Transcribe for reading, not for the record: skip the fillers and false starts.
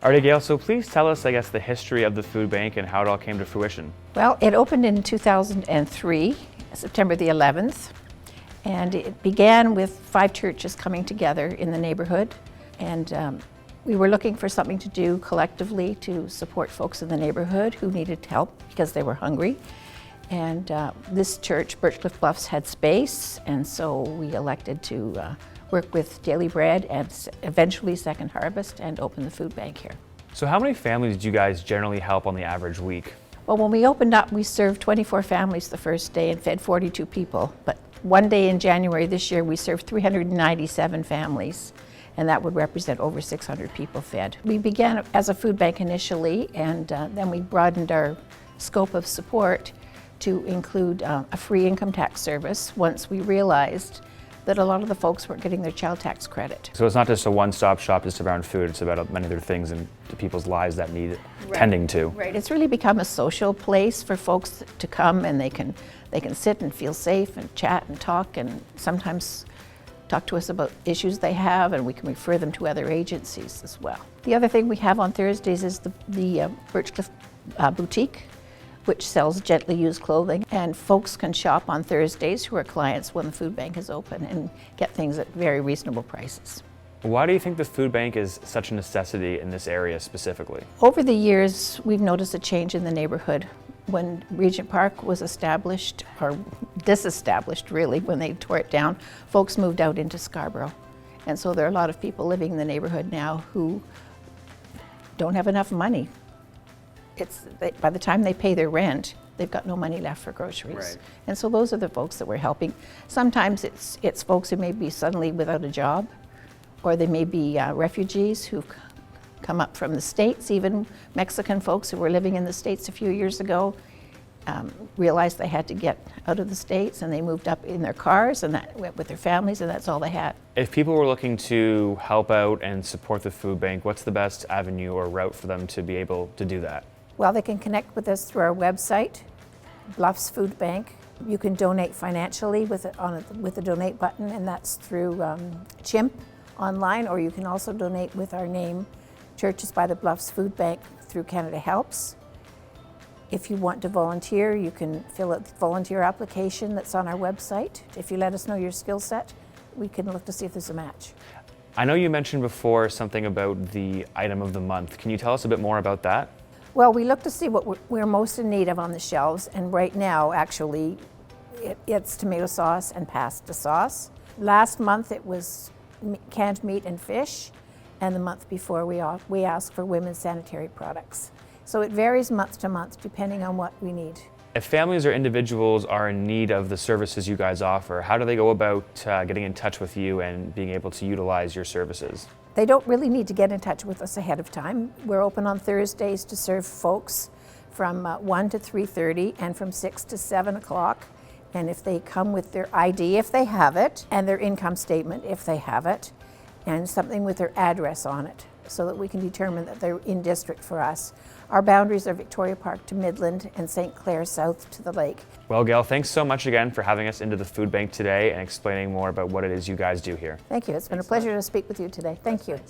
Alrighty, Gail, so please tell us, the history of the food bank and how it all came to fruition. Well, it opened in 2003, September the 11th, and it began with 5 churches coming together in the neighborhood, and we were looking for something to do collectively to support folks in the neighborhood who needed help because they were hungry. And this church, Birch Cliff Bluffs, had space, and so we elected to work with Daily Bread and eventually Second Harvest and open the food bank here. So how many families do you guys generally help on the average week? Well, when we opened up, we served 24 families the first day and fed 42 people. But one day in January this year, we served 397 families, and that would represent over 600 people fed. We began as a food bank initially, and then we broadened our scope of support to include a free income tax service once we realized that a lot of the folks weren't getting their child tax credit. So it's not just a one-stop shop just around food, it's about many other things in people's lives that need tending to. Right, it's really become a social place for folks to come, and they can sit and feel safe and chat and talk, and sometimes talk to us about issues they have, and we can refer them to other agencies as well. The other thing we have on Thursdays is the Birch Cliff Boutique, which sells gently used clothing, and folks can shop on Thursdays who are clients when the food bank is open and get things at very reasonable prices. Why do you think the food bank is such a necessity in this area specifically? Over the years, we've noticed a change in the neighborhood. When Regent Park was established, or disestablished really, when they tore it down, folks moved out into Scarborough. And so there are a lot of people living in the neighborhood now who don't have enough money. By the time they pay their rent, they've got no money left for groceries. Right. And so those are the folks that we're helping. Sometimes it's folks who may be suddenly without a job, or they may be refugees who've come up from the States. Even Mexican folks who were living in the States a few years ago realized they had to get out of the States, and they moved up in their cars and that went with their families, and that's all they had. If people were looking to help out and support the food bank, what's the best avenue or route for them to be able to do that? Well, they can connect with us through our website, Bluffs Food Bank. You can donate financially with the donate button, and that's through Chimp online, or you can also donate with our name, Churches by the Bluffs Food Bank, through Canada Helps. If you want to volunteer, you can fill out the volunteer application that's on our website. If you let us know your skill set, we can look to see if there's a match. I know you mentioned before something about the item of the month. Can you tell us a bit more about that? Well, we look to see what we're most in need of on the shelves, and right now, actually, it's tomato sauce and pasta sauce. Last month, it was canned meat and fish, and the month before, we asked for women's sanitary products. So it varies month to month, depending on what we need. If families or individuals are in need of the services you guys offer, how do they go about getting in touch with you and being able to utilize your services? They don't really need to get in touch with us ahead of time. We're open on Thursdays to serve folks from 1 to 3:30 and from 6 to 7 o'clock. And if they come with their ID, if they have it, and their income statement, if they have it, and something with their address on it, so that we can determine that they're in district for us. Our boundaries are Victoria Park to Midland and St. Clair south to the lake. Well, Gail, thanks so much again for having us into the food bank today and explaining more about what it is you guys do here. Thank you. It's been a pleasure to speak with you today. Thank you.